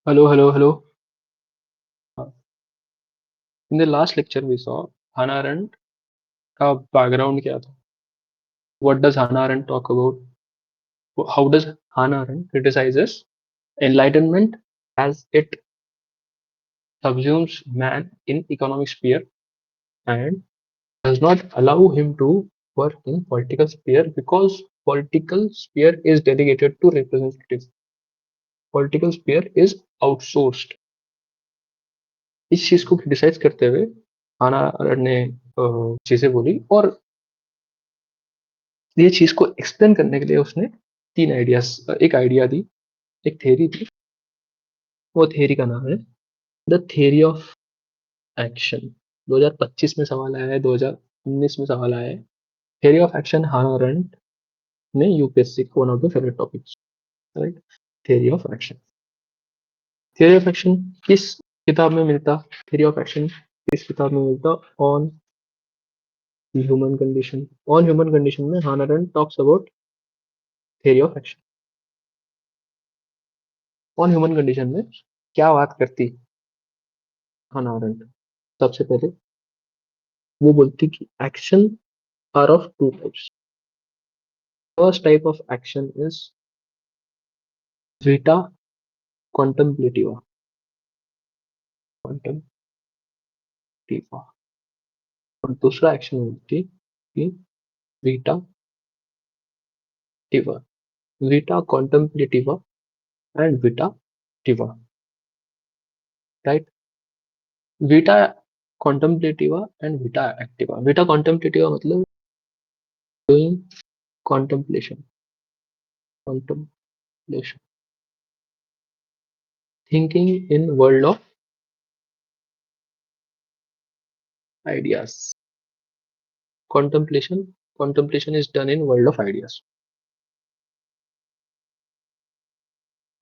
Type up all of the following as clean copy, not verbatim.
Hello, hello, hello. In the last lecture, we saw Hannah Arendt का background क्या था. What does Hannah Arendt talk about? How does Hannah Arendt criticizes enlightenment as it subsumes man in economic sphere and does not allow him to work in political sphere because political sphere is delegated to representatives. Political sphere is outsourced. इस चीज को criticise करते हुए हाना Arendt ने चीजें बोली और ये चीज को एक्सप्लेन करने के लिए उसने तीन आइडियाज एक आइडिया दी, एक थ्योरी दी. वो थ्योरी का नाम है द थ्योरी ऑफ एक्शन. 2025 में सवाल आया है, 2019 में सवाल आया है. Theory of action Hannah Arendt ने यूपीएससी को one of the favourite topics. Right. Theory of action. Theory of action किस किताब में मिलता? थ्योरी ऑफ एक्शन किस किताब में मिलता? On human condition. On human condition में Hannah Arendt talks about theory of action. On human condition में क्या बात करती हाना अरेंट? सबसे पहले वो बोलती कि action are of two types. First type of action is vita contemplativa. Contemplativa. और दूसरा एक्शन बोलती कि vita activa. Vita contemplativa and vita activa. Right. Vita contemplativa and vita activa. Vita contemplativa मतलब doing contemplation. Contemplation. Thinking in world of ideas. Contemplation is done in world of ideas.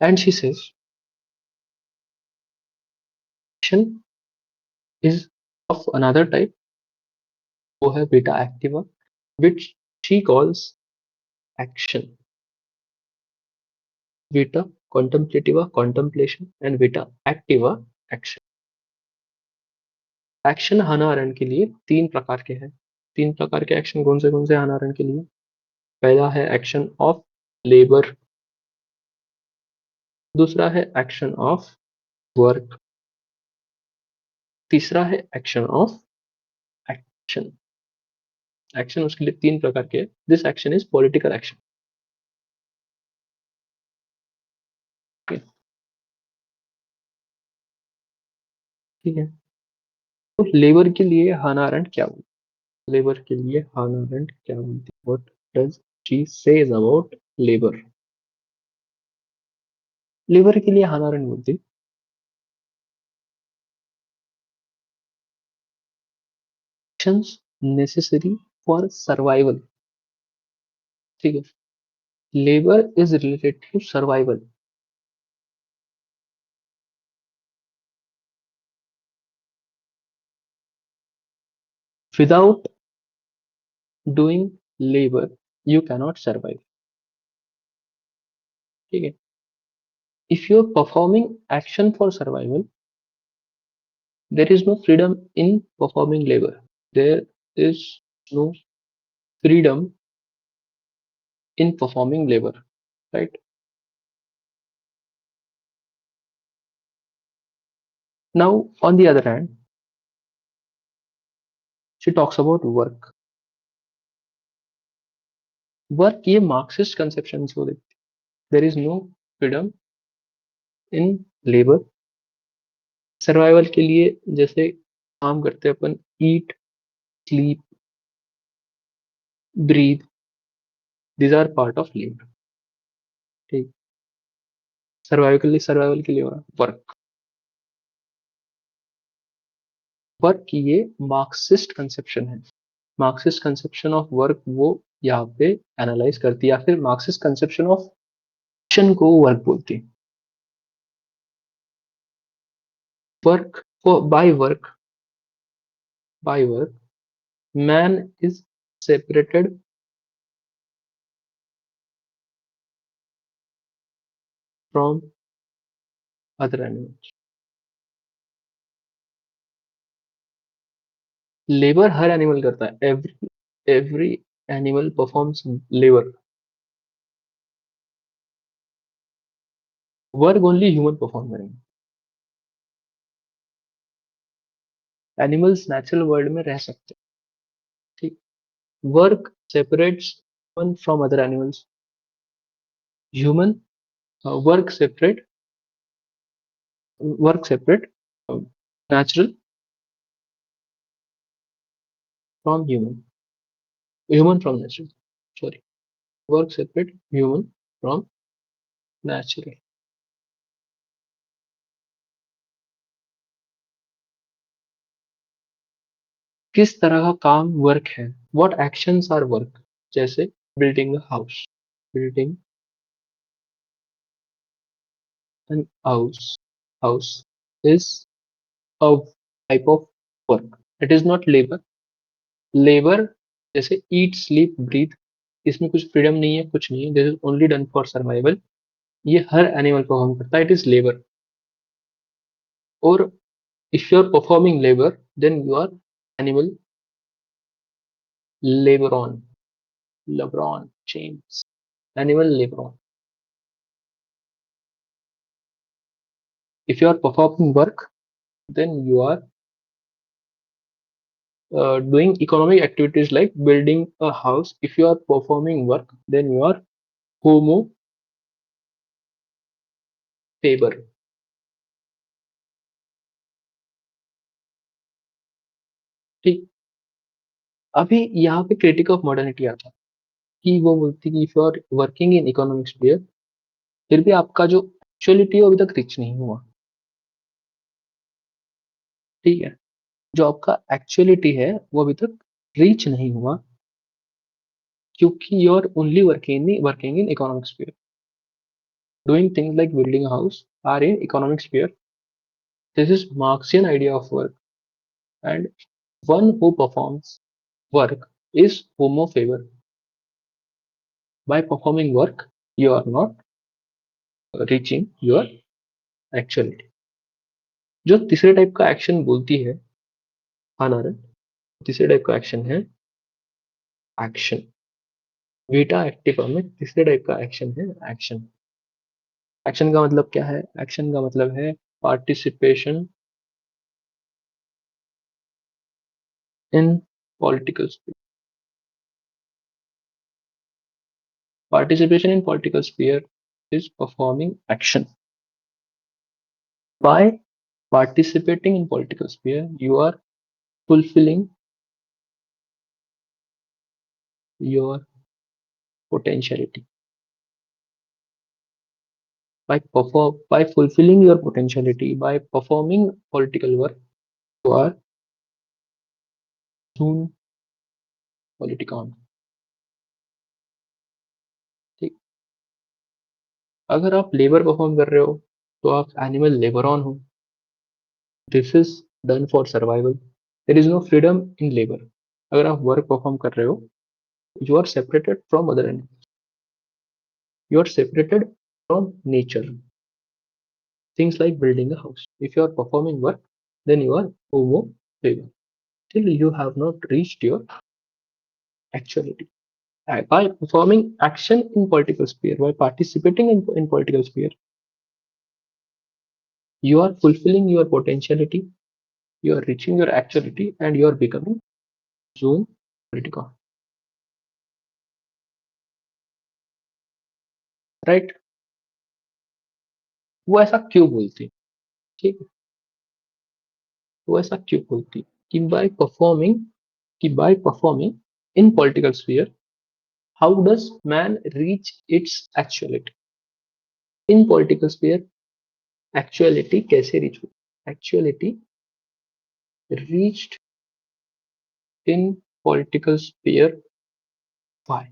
And she says action is of another type, वो है beta activa, which she calls action. Vita contemplativa contemplation and vita activa action. Action Hannah Arendt के लिए तीन प्रकार के हैं. तीन प्रकार के एक्शन कौन से हाना अरेंट के लिए? पहला है एक्शन ऑफ लेबर. दूसरा है एक्शन ऑफ वर्क. तीसरा है एक्शन ऑफ एक्शन. एक्शन उसके लिए तीन प्रकार के. This action is political action. ठीक है. तो लेबर के लिए हाना अरेंट क्या बोलती? लेबर के लिए हाना अरेंट क्या बोलती? What does she says about labour? Labour के लिए हाना अरेंट बोलती एक्शंस नेसेसरी फॉर सर्वाइवल. ठीक है. Labour is related to survival. Without doing labour you cannot survive. ठीक है. If you are performing action for survival, there is no freedom in performing labor. There is no freedom in performing labor, right? Now, on the other hand, she talks about work. Work ये Marxist conception को देखती. There is no freedom in labor. Survival के लिए जैसे काम करते हैं अपन, eat, sleep, breathe. These are part of labor. ठीक. सर्वाइवल के लिए हो रहा वर्क. वर्क ये मार्क्सिस्ट कंसेप्शन है. मार्क्सिस्ट कंसेप्शन ऑफ वर्क वो यहाँ पे एनालाइज करती है, या फिर मार्क्सिस्ट कंसेप्शन ऑफ एक्शन को वर्क बोलती है. Work by work man is separated from other animals. Labour हर एनिमल करता है, every every animal performs labour. Work only human perform करेंगे। एनिमल्स नेचुरल वर्ल्ड में रह सकते हैं, ठीक। Work separates human from other animals. Human work separate work separate natural from human, human from natural, sorry, work separate human from natural. किस तरह का काम वर्क है? What actions are work? जैसे building a house, building an house, house is a type of work, it is not labour. Labour जैसे eat sleep breathe, इसमें कुछ freedom नहीं है, कुछ नहीं है, this is only done for survival. ये हर एनिमल परफॉर्म करता है, इट इज लेबर। और if you are performing labour, then you are animal laboran, LeBron James, animal laboran. If you are performing work, then you are doing economic activities like building a house. If you are performing work, then you are homo faber, ठीक। अभी यहाँ पे critic of modernity आता है कि वो बोलती कि if you are working in economic sphere, फिर भी आपका जो एक्चुअलिटी है वो अभी तक रिच नहीं हुआ, ठीक है। जो आपका एक्चुअलिटी है वो अभी तक रीच नहीं हुआ, क्योंकि you are only working in economic sphere. Doing things like building a house are in economic sphere. This is Marxian idea of work, and one who performs work is homo faber. By performing work, you are not reaching your actuality. जो तीसरे type का action बोलती है हाना aren't, तीसरे type का action है action. Vita Activa में तीसरे टाइप का एक्शन है एक्शन। एक्शन का मतलब क्या है? एक्शन का मतलब है participation in political sphere. Participation in political sphere is performing action. By participating in political sphere, you are fulfilling your potentiality. By fulfilling your potentiality, by performing political work, you are soon politicon. ठीक। अगर आप labour perform कर रहे हो तो आप animal laborans हो। This is done for survival, there is no freedom in labour. अगर आप वर्क परफॉर्म कर रहे हो, you are separated from other animal, you are separated from nature. Things like building a house. If you are performing work, then you are homo faber. Till you have not reached your actuality. By performing action in political sphere, by participating in political sphere, you are fulfilling your potentiality, you are reaching your actuality, and you are becoming zone politica. Right? वो ऐसा क्यों बोलती? ठीक है, वो ऐसा क्यों बोलती कि by performing in political sphere, how does man reach its actuality? In political sphere, actuality कैसे reach हुई? Actuality reached in political sphere by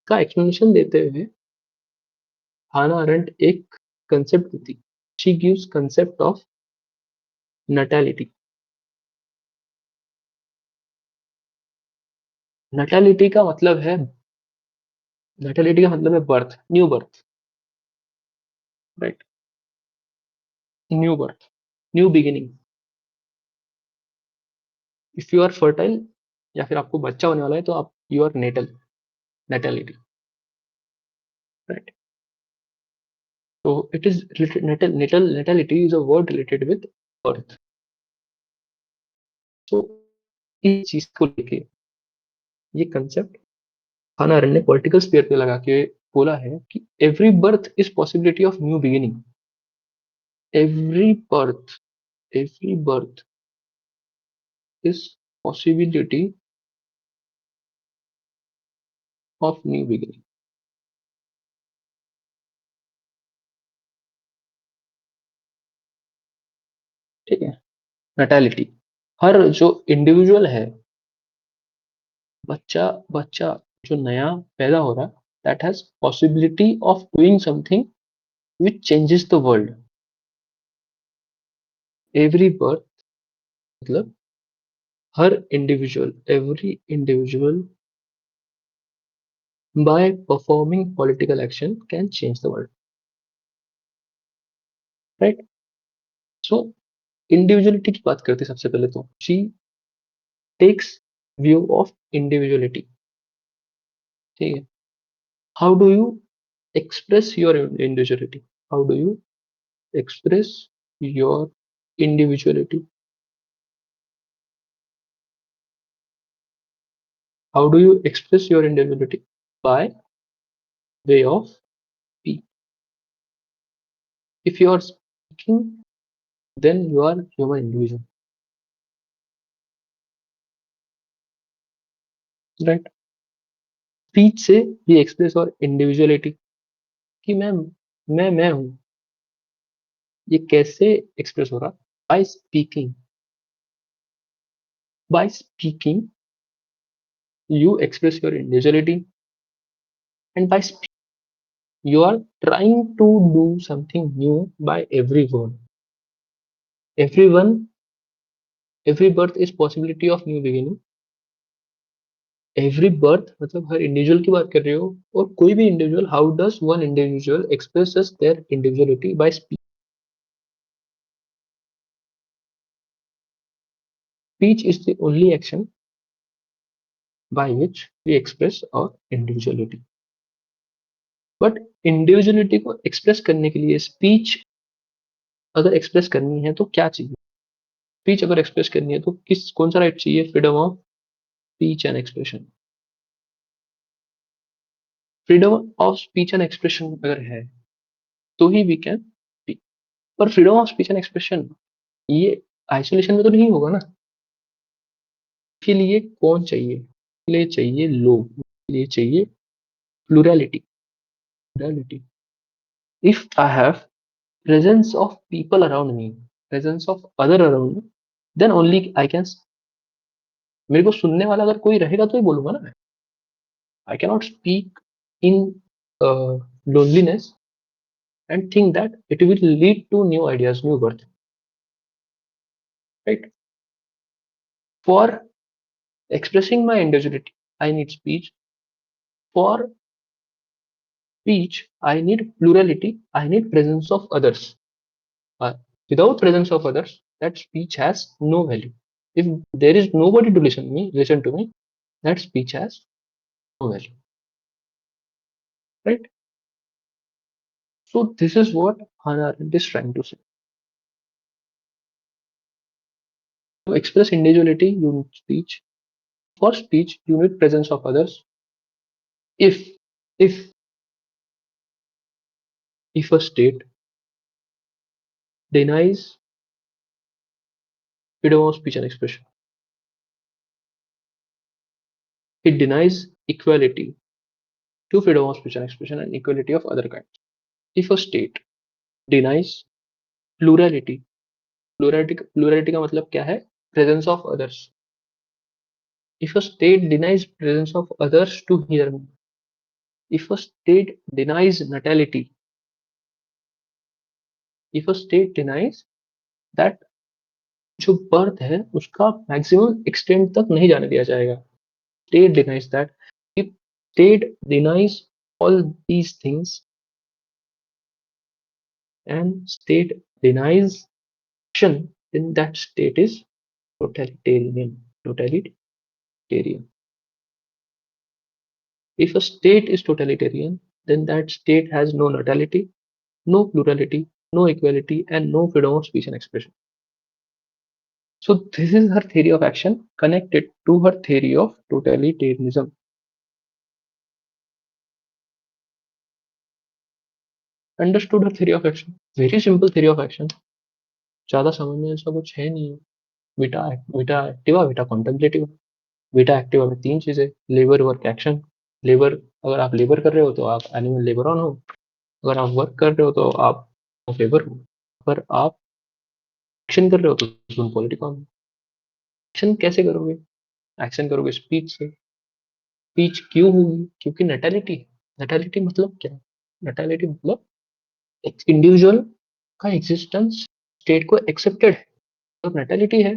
का explanation देते हुए हाना अरेंट एक concept देती। She gives concept of natality. natality का मतलब है natality का मतलब है birth, new birth, right. New birth, new beginning. If you are fertile या फिर आपको बच्चा होने वाला है तो आप you are natal, natality, right. तो it is natality is a word related with birth. तो इस चीज को लेके ये कंसेप्ट हाना अरेंट ने पॉलिटिकल स्फीयर पे लगा के बोला है कि every birth is possibility of new beginning. Every birth, every birth is possibility of new beginning. ठीक है। नैटेलिटी, हर जो इंडिविजुअल है, बच्चा बच्चा जो नया पैदा हो रहा, that has possibility of doing something which changes the world. Every birth मतलब हर individual, every individual by performing political action can change the world, right? So individuality की बात करते हैं सबसे पहले तो she takes view of individuality. ठीक है। How do you express your individuality, how do you express your individuality, how do you express your individuality? By way of speech. If you are speaking, then you are human individual, right? Speech से ये express और individuality कि मैं हूँ, ये कैसे express हो रहा? By speaking, by speaking you express your individuality, and by speaking you are trying to do something new by everyone. Everyone, every birth is possibility of new beginning. Every birth मतलब हर individual की बात कर रहे हो, और कोई भी individual, how does one individual expresses their individuality? By speech. Speech is the only action by which we express our individuality. But individuality को एक्सप्रेस करने के लिए स्पीच अगर एक्सप्रेस करनी है तो क्या चाहिए? स्पीच अगर एक्सप्रेस करनी है तो किस कौन सा राइट चाहिए? Freedom of speech and expression. Freedom of speech and expression अगर है तो ही वी कैन स्पीक। पर freedom of speech and expression ये आइसोलेशन में तो नहीं होगा ना। के लिए कौन चाहिए? के लिए चाहिए लोग, के लिए चाहिए plurality. Plurality, if I have presence of people around me, presence of other around me, then only I can, मेरे को सुनने वाला अगर कोई रहेगा तो ही बोलूंगा ना मैं। I cannot speak in loneliness and think that it will lead to new ideas, new birth, right? For expressing my individuality, I need speech. For speech, I need plurality. I need presence of others. Uh, Without presence of others, that speech has no value. If there is nobody to listen to me, that speech has no value, right? So this is what Hannah Arendt is trying to say. To express individuality, you need speech. For speech, you need presence of others. If if if a state denies freedom of speech and expression, it denies equality to freedom of speech and expression and equality of other kinds. If a state denies plurality, plurality का मतलब क्या है? Presence of others. If a state denies presence of others to hear me, if a state denies natality, if a state denies that जो birth है उसका maximum extent तक नहीं जाने दिया जाएगा, state denies that, if state denies all these things, and state denies action, then that state is totalitarian. Totalitarian. If a state is totalitarian, then that state has no natality, no plurality, no equality, and no freedom of speech and expression. So this is her theory of action connected to her theory of totalitarianism. Understood her theory of action? Very simple theory of action. ज़्यादा समझने जैसा कुछ है नहीं है. Vita vita activa, vita contemplative. Vita activa में तीन चीजें, लेबर, वर्क, एक्शन. लेबर, अगर आप लेबर कर रहे हो तो आप एनिमल लेबर ऑन हो. अगर आप वर्क कर रहे हो तो आप लेबर हो. अगर आप एक्शन कर रहे हो तो तुम पॉलिटिकॉन हो. एक्शन कैसे करोगे? एक्शन करोगे स्पीच से. स्पीच क्यों होगी? क्योंकि नैटेलिटी. नैटेलिटी मतलब क्या? नैटेलिटी मतलब एक इंडिविजुअल का एग्जिस्टेंस स्टेट को एक्सेप्टेड है. तो नैटेलिटी है.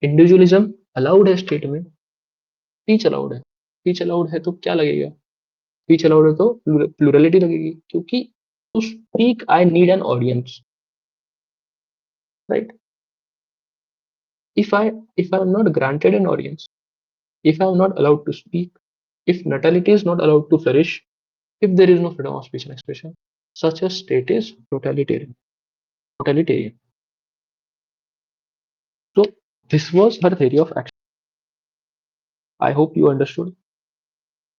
इंडिविजुअलिज्म अलाउड है स्टेट में. स्पीच अलाउड है. स्पीच अलाउड है तो क्या लगेगा? स्पीच अलाउड है तो प्लूरलिटी लगेगी, क्योंकि to speak I need an audience, right? If I am not granted an audience, if I am not allowed to speak, if natality is not allowed to flourish, if there is no freedom of speech and expression, such a state is totalitarian. Totalitarian. So this was her theory of action. I hope you understood.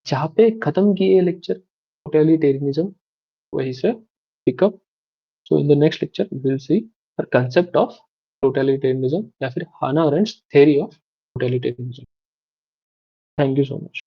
जहाँ पे खत्म किए lecture totalitarianism, वहीं से pick up. So in the next lecture we will see the concept of totalitarianism या फिर Hannah Arendt's theory of totalitarianism. Thank you so much.